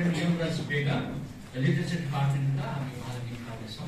Reverend Youngras Vega, the literature department का हामी उहाँलाई गीत गाउँदैछौँ।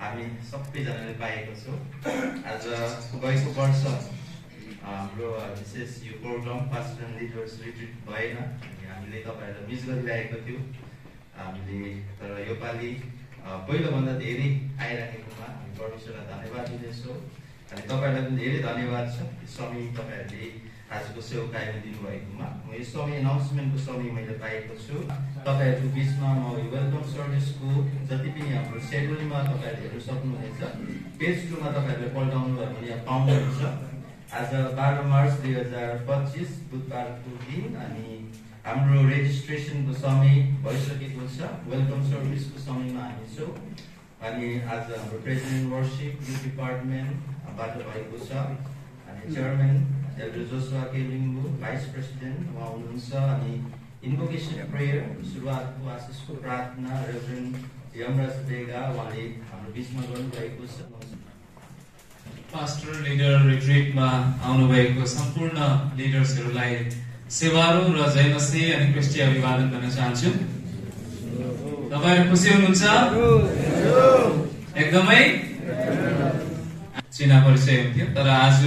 हामी सबैजनाले पाएको छौँ। आज गएको वर्ष हाम्रो विशेष यो program pastor and leaders retreat भएन अनि हामीले तपाईँहरूलाई मिस गरिरहेको थियौँ हामीले तर योपालि पहिलोभन्दा धेरै आइराखेकोमा हामी परमेश्वरलाई धन्यवाद दिँदैछौँ अनि तपाईँहरूलाई पनि धेरै धन्यवाद छ समय तपाईँहरूले आजको सेवाकायमा दिनुभएकोमा म यो समय एनाउन्समेन्टको समय मैले पाएको छु तपाईँहरूको बिचमा म यो वेलकम सर्भिसको जति पनि हाम्रो सेड्युलमा तपाईँहरूले हेर्न सक्नुहुनेछ पेज 2 मा तपाईँहरूले पल्टाउनु भयो भने यहाँ पाउनुहुन्छ आज 12 मार्च 2025 बुधबारको दिन अनि हाम्रो रेजिस्ट्रेसनको समय भइसकेको छ वेलकम सर्भिसको समयमा हामी छौँ अनि आज हाम्रो प्रेसिडेन्ट वर्शिप युथ डिपार्टमेन्टबाट भएको छ अनि चेयरम्यान एल्डर जोसुवा केलिङ्गु भाइस प्रेसिडेन्ट उहाँ हुनुहुन्छ अनि इन्भोकेसन प्रेयर सुरुवातको आशिषको प्रार्थना रेभरेन्ड यमराज बेगा उहाँले हाम्रो बिचमा गर्नुभएको छ पास्टर लिडर रिट्रिटमा आउनुभएको सम्पूर्ण लिडर्सहरूलाई सेवारो र जय मसीह अनि क्रिस्टी अभिवादन गर्न चाहन्छु तपाईहरु खुसी हुनुहुन्छ एकदमै चिना परिचय हुन्थ्यो तर आज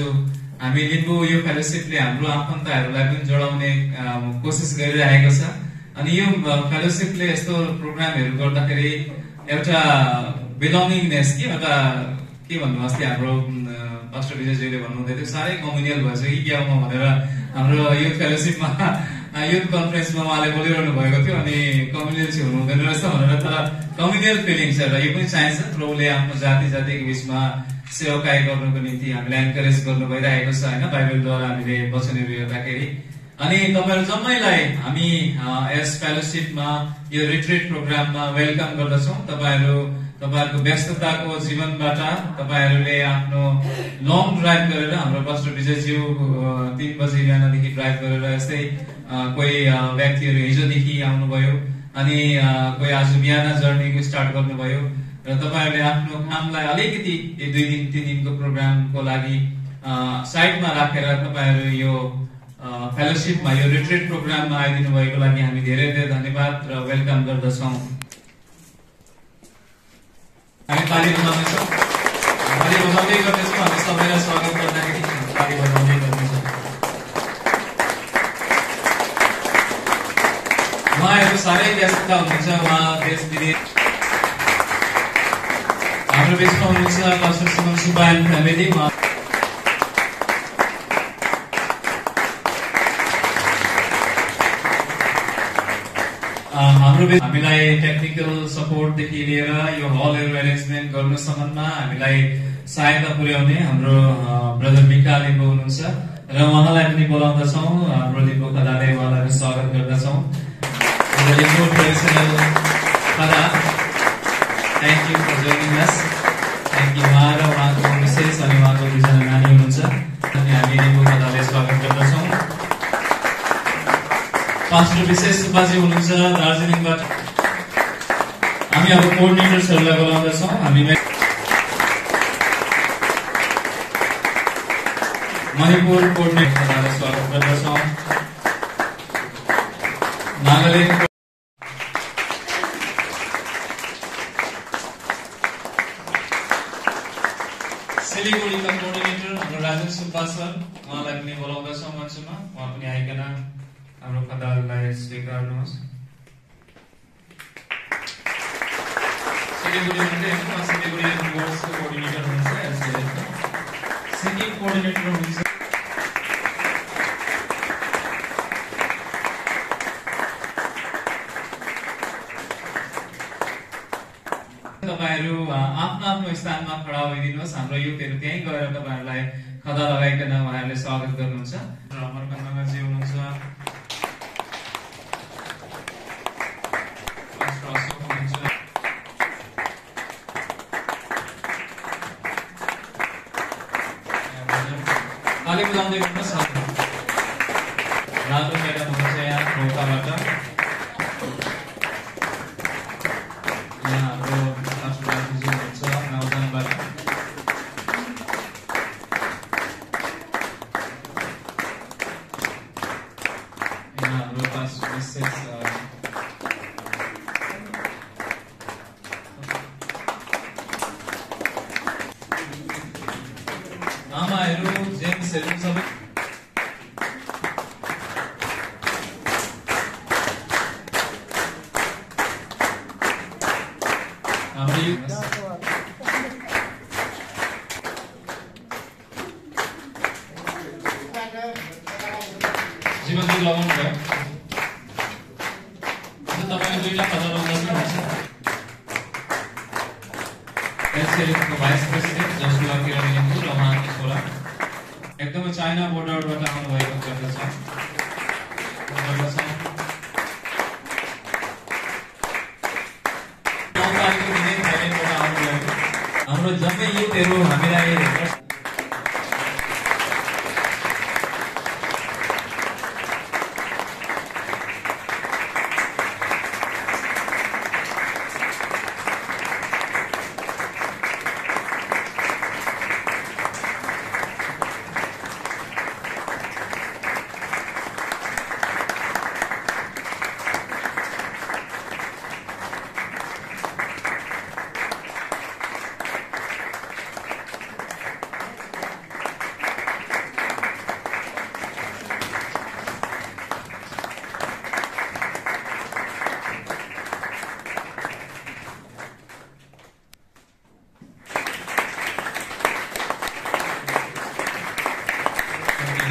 हामी लिम्बू यो फेलोशिपले हाम्रो आफन्तहरूलाई पनि जोडाउने कोसिस गरिरहेको छ अनि यो फेलोशिपले यस्तो प्रोग्रामहरु गर्दाखेरि एउटा बिलोङिङनेस एउटा के भन्नु अस्ति हाम्रो पास्टर विजयजीले भन्नुहुँदै थियो सारै कम्युनियल भएछ कि क्या हो भनेर हाम्रो युथ फेलोशिपमा युथ कन्फरेन्समा उहाँले बोलिरहनु भएको थियो अनि कम्युनियल चाहिँ हुनु हुँदैन रहेछ भनेर तर कम्युनियल फिलिङ छ र यो पनि चाहिन्छ प्रभुले आफ्नो जातिको बीचमा सेवाकाई गर्नुको निम्ति हामीलाई एन्करेज गर्नु भइरहेको छ हैन बाइबलद्वारा हामीले वचनहरु हेर्दाखेरि अनि तपाईहरु जम्मैलाई हामी यस फेलोशिपमा यो रिट्रिट प्रोग्राममा वेलकम गर्दछौं तपाईहरुको व्यस्तताको जीवनबाट तपाईहरुले आफ्नो लङ ड्राइभ गरेर हाम्रो पास्टर विजयज्यू 3 बजे बिहानदेखि ड्राइभ गरेर यस्तै कोही व्यक्तिहरु हिजोदेखि आउनुभयो अनि कोही आज बिहान जर्नीको स्टार्ट गर्नुभयो र तपाईहरुले आफ्नो कामलाई अलिकति 2 दिन 3 दिनको प्रोग्रामको लागि साइडमा राखेर तपाईहरु यो फेलोशिपमा यो रिट्रिट प्रोग्राममा आइदिनु भएको लागि हामी धेरै धेरै धन्यवाद र वेलकम गर्दछौं हामी ताली बजाउँदैछौँ ताली बजाउँदै गर्दैछौँ हामी सबैलाई स्वागत गर्दाखेरि ताली बजाउँदै गर्दैछौँ उहाँहरू साह्रै व्यस्त हुनुहुन्छ उहाँ देश विदेश हाम्रो बिचमा हुनुहुन्छ pastor Suman Subba and family हाम्रो हामीलाई टेक्निकल सपोर्टदेखि लिएर यो हलहरु एरेन्जमेन्ट गर्नुसम्ममा हामीलाई सहायता पुर्याउने हाम्रो ब्रदर मिका लिम्बू हुनुहुन्छ र उहाँलाई पनि बोलाउँदछौँ हाम्रो लिम्बू खदाले उहाँलाई पनि स्वागत गर्दछौँ लिम्बू ट्रेडिसनल खदा thank you for joining us thank you उहाँ र उहाँको मिसेस अनि उहाँको 2 जना नानी हुनुहुन्छ अनि हामी लिम्बू खदाले स्वागत गर्दछौँ पास्टर विशेष सुब्बाजी हुनुहुन्छ दार्जिलिङबाट हामी अब कोअर्डिनेटर्सहरूलाई बोलाउँदछौँ हामी मणिपुर कोअर्डिनेटरलाई स्वागत गर्दछौँ नागाल्यान्ड सिलिगुडीका कोअर्डिनेटर हाम्रो राजेश सुब्बा सर उहाँलाई पनि बोलाउँदछौँ मञ्चमा उहाँ पनि आइकन हाम्रो खदालाई स्वीकार्नुहोस् सिलिगुडी बोर्डको कोअर्डिनेटर हुनुहुन्छ सिक्किम कोअर्डिनेटर हुनुहुन्छ तपाईहरु आफ्नो स्थानमा खडा भइदिनुहोस् हाम्रो युथहरु त्यही गएर तपाईहरुलाई खदा लगाइकन उहाँहरूले स्वागत गर्नुहुन्छ र अमरकन्दाजी हुनुहुन्छ ताली बजाउँदै गर्नुहोस् राजु म्याडम हुनुहुन्छ यहाँ रोकाबाट यहाँ हाम्रो राष्ट्रवादीजी हुनुहुन्छ नौजनबाट यहाँ हाम्रो पास विशेष आमाहरू जेन्ट्सहरू सबै हाम्रो यो जीवनजी लगाउनु भयो तपाईको दुईटा खबर आउँदैछ एसएलएफको भाइस प्रेसिडेन्ट जसुवा किरण लिम्बू र उहाँको छोरा एकदमै चाइना बोर्डरबाट आउनु भएको गर्दछ हाम्रो जम्मै युथहरू हामीलाई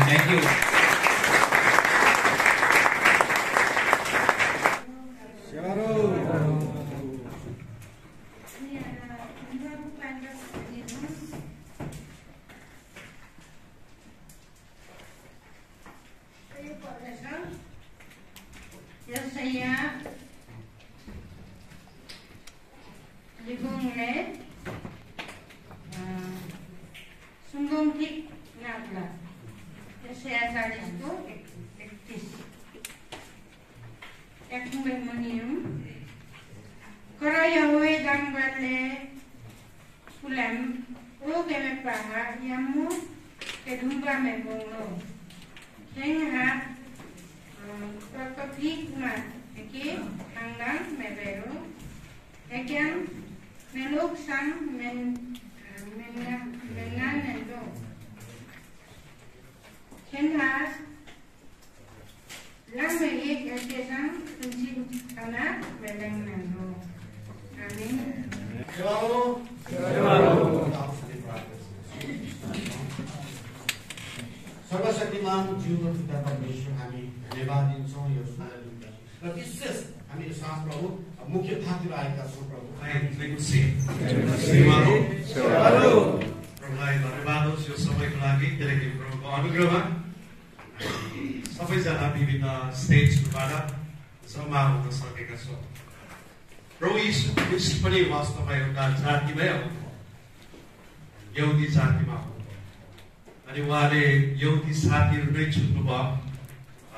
Thank you. सर्वशक्तिमान जीवको पिता परमेश्वर हामी धन्यवाद दिन्छौँ यो सुन्दर दिनका र विशेष हामी साथ प्रभु मुख्य थातिर आएका छौँ प्रभु प्रभुलाई धन्यवाद होस् यो समयको लागि किनकि प्रभुको अनुग्रहमा सबैजना विभिन्न स्टेजबाट जम्मा हुन सकेका छौँ। प्रभु यीशु पनि वास्तवमा एउटा जातिमै आउनुभयो, यहुदी जातिमा आउनुभयो अनि उहाँले यहुदी साथीहरू नै छुट्नुभयो।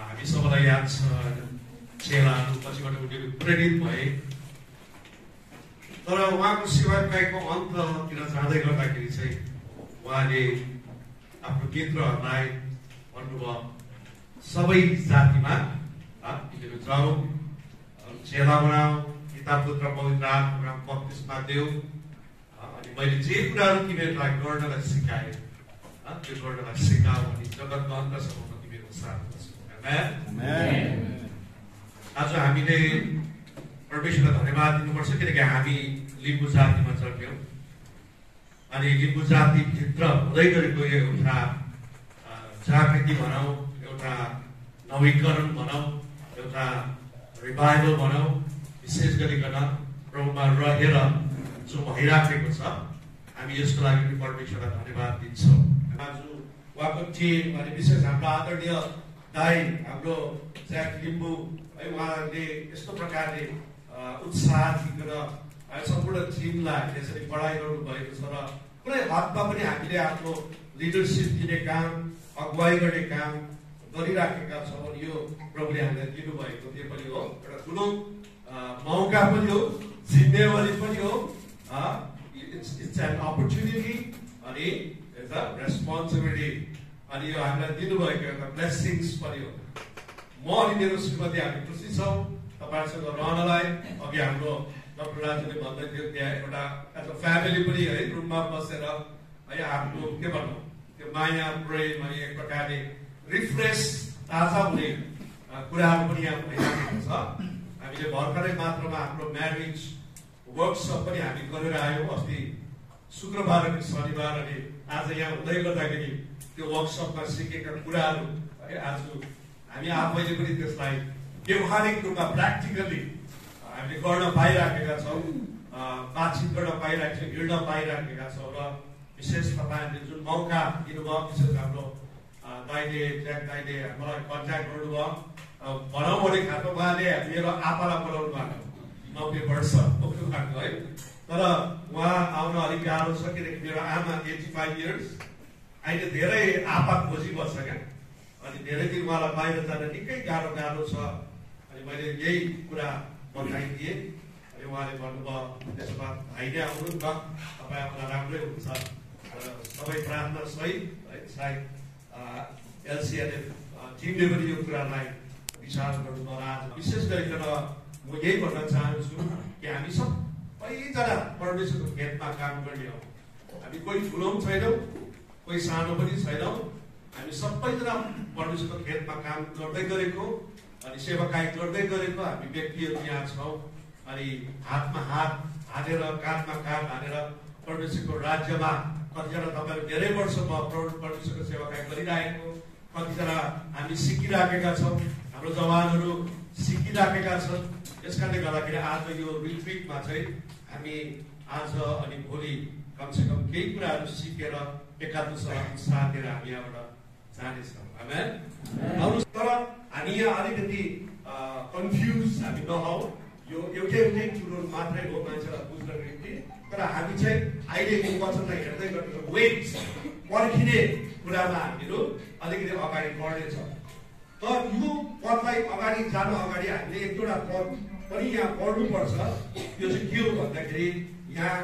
हामी सबैलाई याद छ चेलाहरू पछिबाट उनीहरू प्रेरित भए, तर उहाँको सेवाकाईको अन्ततिर जाँदै गर्दाखेरि चाहिँ उहाँले आफ्नो मित्रहरूलाई भन्नुभयो सबै जातिमा तिमीहरू जाऊ, चेला बनाऊ, पिता पुत्र पवित्र आत्मामा बप्तिस्मा देऊ अनि मैले जे कुराहरू तिमीहरूलाई गर्नलाई सिकाएँ त्यो गर्नलाई सिकाऊ अनि जगतको अन्तसम्म तिमीहरूको साथ गर्छु। आज हामीले परमेश्वरलाई धन्यवाद दिनुपर्छ किनकि हामी लिम्बू जातिमा जन्म्यौँ अनि लिम्बू जातिभित्र हुँदै गरेको एउटा जागृति भनौँ, एउटा नवीकरण भनौँ, एउटा रिभाइभल भनौँ, विशेष गरिकन प्रभुमा रहेर जो भइराखेको छ हामी यसको लागि पनि परमेश्वरलाई धन्यवाद दिन्छौँ। आज उहाँको टिम अनि विशेष हाम्रो आदरणीय दाई हाम्रो ज्याक लिम्बू है, उहाँले यस्तो प्रकारले उत्साह दिएर सम्पूर्ण टिमलाई यसरी पढाइ गर्नुभएको छ र कुनै हदमा पनि हामीले आफ्नो लिडरसिप दिने काम, अगुवाई गर्ने काम गरिराखेका छौँ अनि यो प्रभुले हामीलाई दिनुभएको त्यो पनि हो एउटा ठुलो मौका पनि हो, जिम्मेवारी पनि हो, इट्स एन अपर्च्युनिटी अनि इट्स अ रेस्पोन्सिबिलिटी अनि यो हामीलाई दिनुभएको एउटा ब्लेसिङ्स पनि हो। म अनि मेरो श्रीमती हामी खुसी छौँ तपाईँहरूसँग रहनलाई। अघि हाम्रो डाक्टर राजुले भन्दै थियो त्यहाँ एउटा एज अ फ्यामिली पनि है रुममा बसेर है आफ्नो के भनौँ त्यो माया प्रेम अनि एक प्रकारले रिफ्रेस ताजा हुने कुराहरू पनि यहाँ भइरहेको छ। हामीले भर्खरै मात्रमा हाम्रो म्यारिज वर्कसप पनि हामी गरेर आयौँ। अस्ति शुक्रबार अनि शनिबार अनि आज यहाँ हुँदै गर्दाखेरि त्यो वर्कसपमा सिकेका कुराहरू है आज हामी आफैले पनि त्यसलाई व्यवहारिक रूपमा प्र्याक्टिकल्ली हामीले गर्न पाइराखेका छौँ, बातचित गर्न पाइरहेका छौँ, हिँड्न पाइराखेका छौँ। र विशेष तपाईँहरूले जुन मौका दिनुभयो, विशेष हाम्रो दाइले ज्याक दाइले मलाई कन्ट्याक्ट गर्नुभयो, भनौँ भने खालको उहाँले मेरो आपालाई बोलाउनु भएको 90 वर्ष पुग्नु भएको है। तर उहाँ आउन अलिक गाह्रो छ किनकि मेरो आमा 85 इयर्स, अहिले धेरै आपा खोजी बस्छ क्या, अनि धेरै दिन उहाँलाई बाहिर जान निकै गाह्रो छ। अनि मैले यही कुरा बताइदिएँ, अनि उहाँले भन्नुभयो त्यसो भए भाइ नै आउनु न, तपाईँ आउँदा राम्रै हुन्छ। सबै प्रार्थना सहित है सायद एलसिएलएफ टिमले पनि यो कुरालाई विचार गर्नुभयो। आज विशेष गरिकन म यही भन्न चाहन्छु कि हामी सबैजना परमेश्वरको खेतमा काम गर्ने हौ। हामी कोही ठुलो पनि छैनौँ, कोही सानो पनि छैनौँ, हामी सबैजना परमेश्वरको खेतमा काम गर्दै गरेको अनि सेवाकाई गर्दै गरेको हामी व्यक्तिहरू यहाँ छौँ। अनि हातमा हात हालेर काँधमा काँध हालेर परमेश्वरको राज्यमा कतिजना तपाईँहरू धेरै वर्ष परमेश्वरको सेवाकाई गरिरहेको, कतिजना हामी सिकिराखेका छौँ, हाम्रो जवानहरू सिकिराखेका छन्। यस कारणले गर्दाखेरि आज यो रिट्रिटमा चाहिँ हामी आज अनि भोलि कमसेकम केही कुराहरू सिकेर एकादशलाई उत्साह दिएर हामी यहाँबाट जानेछौँ। आमेन। तर हामी यहाँ अलिकति कन्फ्युज हामी नहौँ, यो एउटै कुरो मात्रै हो मान्छेलाई बुझ्नको निम्ति। तर हामी चाहिँ अहिलेको वचनलाई हेर्दै गर्नु वेट पर्खिने कुरामा हामीहरू अलिकति अगाडि बढ्नेछ। तर यो पदलाई अगाडि जानु अगाडि हामीले एक दुईवटा पद पनि यहाँ पढ्नुपर्छ। यो चाहिँ के हो भन्दाखेरि यहाँ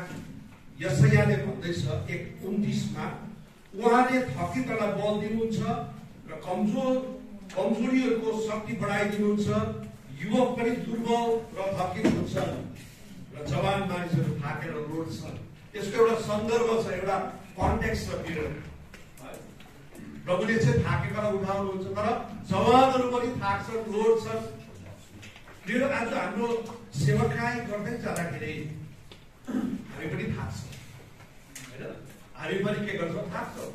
यशायाले भन्दैछ 1:29मा उहाँले थकितलाई बल दिनुहुन्छ र कमजोरीहरूको शक्ति बढाइदिनुहुन्छ, युवक पनि दुर्बल र थकित हुन्छन् र जवान मानिसहरू थाकेर लोड्छन्। यसको एउटा सन्दर्भ छ, एउटा कन्टेक्स्ट छ। प्रभुले चाहिँ थाकेकालाई उठाउनुहुन्छ तर जवानहरू पनि थाक्छन्, लोड्छन्। मेरो आज हाम्रो सेवाकाई गर्दै जाँदाखेरि हामी पनि थाक्छौँ होइन, हामी पनि के गर्छौँ थाक्छौँ।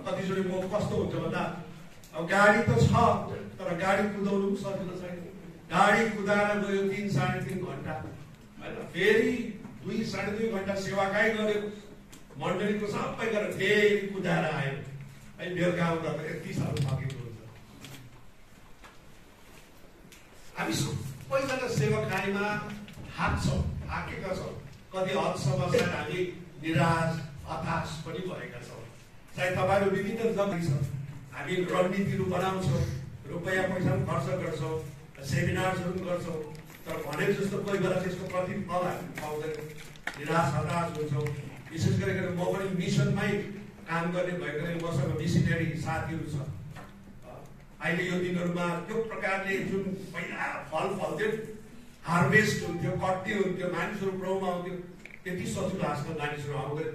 कतिचोटि म कस्तो हुन्छ भन्दा अब गाडी त छ तर गाडी कुदाउनु पनि सजिलो छैन। गाडी कुदाएर गयो 3-3.5 घन्टा होइन, फेरि 2-2.5 घन्टा सेवाकाई गऱ्यो, मण्डलीको सबै गरेर फेरि कुदाएर आयो है, बेलुका आउँदा त यति साह्रो थकेको हुन्छ। हामी सबैजना सेवाकाईमा थाक्छौँ, थाकेका छौँ। कति हदसम्म सायद हामी निराश हताश पनि भएका छौँ। सायद तपाईँहरू विभिन्न जग्गा छ, हामी रणनीतिहरू बनाउँछौँ, रुपैयाँ पैसा पनि खर्च गर्छौँ, सेमिनार्सहरू पनि गर्छौँ, तर भनेको जस्तो कोही बेला त्यसको प्रतिफल हामी पाउँदैनौँ, निराश हताश हुन्छौँ। विशेष गरिकन म पनि मिसनमै काम गर्ने भएकोले मसँग मिसनरी साथीहरू छ। अहिले यो दिनहरूमा त्यो प्रकारले जुन पहिला फल फल्थ्यो, हार्भेस्ट हुन्थ्यो, कट्ने हुन्थ्यो, मानिसहरू प्रभुमा आउँथ्यो, त्यति सजिलो आजकल मानिसहरू आउँदैन।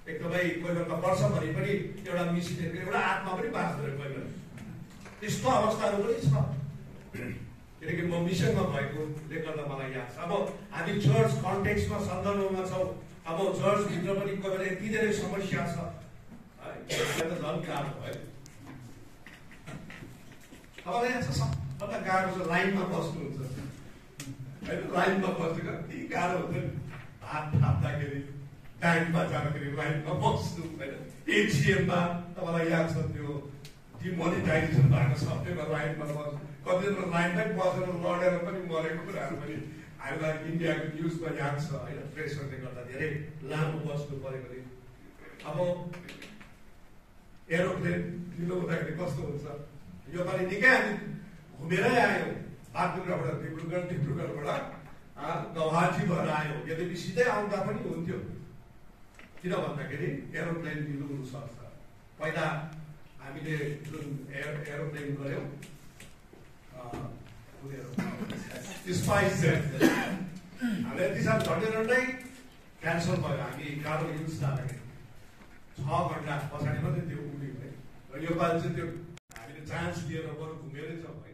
एकदमै कोही बेला वर्षभरि पनि एउटा मिसनरी एउटा आत्मा पनि बाँच्दैन, कोही बेला त्यस्तो अवस्थाहरू पनि छ। किनकि म मिसनमा भएकोले गर्दा मलाई याद छ। अब हामी चर्च कन्टेक्समा सन्दर्भमा छौँ, अब चर्चभित्र पनि कोही बेला यति धेरै समस्या छ, झन् गाह्रो भयो। तपाईँलाई यहाँ सबभन्दा गाह्रो छ लाइनमा बस्नुहुन्छ होइन, लाइनमा बसेको कति गाह्रो हुन्छ नि। हात थाप्दाखेरि, ब्याङ्कमा जाँदाखेरि लाइनमा बस्नु होइन, एटिएममा तपाईँलाई याद छ त्यो डिमोनिटाइजेसन भएको सबैमा लाइनमा बस्नु, कतिजना लाइनमै बसेर लडेर पनि मरेको कुराहरू पनि हामीलाई इन्डियाको न्युजमा याद छ होइन। प्रेसरले गर्दा धेरै लामो बस्नु परेकोले अब एरोप्लेन ढिलो हुँदाखेरि कस्तो हुन्छ। यो पालि निकै हामी घुमेरै आयौँ, बागडोग्राबाट डिब्रुगढबाट गौहाटी भएर आयौँ। यद्यपि सिधै आउँदा पनि हुन्थ्यो, किन भन्दाखेरि एरोप्लेन ढिलो हुनसक्छ। पहिला हामीले जुन एरोप्लेन गऱ्यौँ स्पाइस जेट, हामीले यति साह्रो झन्डै क्यान्सल भयो। हामी गाह्रो युज जाँदाखेरि 6 घन्टा पछाडि मात्रै त्यो उड्यो है। र यो पालि चाहिँ त्यो हामीले चान्स लिएर बरु घुमेरै छौँ है।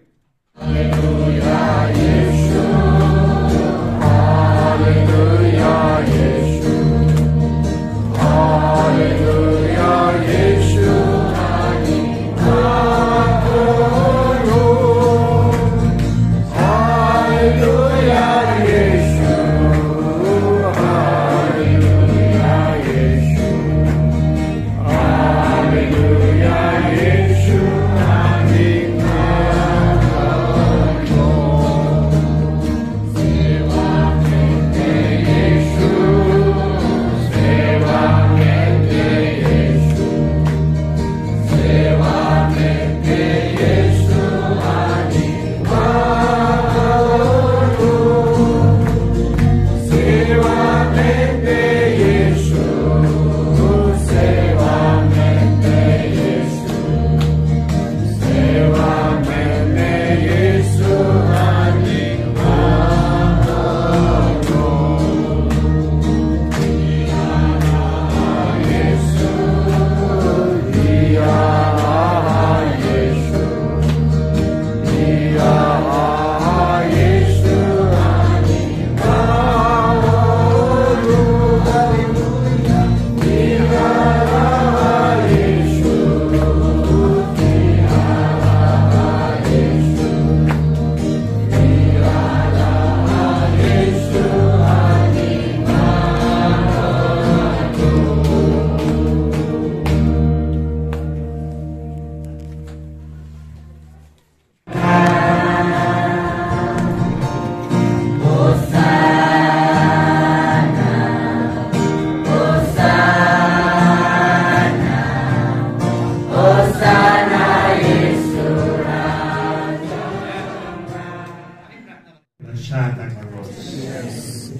सहायता गर्नुहोस्,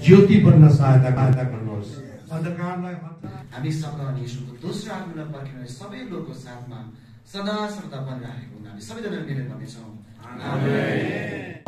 ज्योति बन्न सहायता गर्नुहोस्, अन्धकारलाई हामीसँग अनि यीशुको दोस्रो आगमन पर्खिने सबै लोकको साथमा सदा सर्वदा बनिरहेको हामी सबैजना मिलेर भन्नेछौँ। आमेन।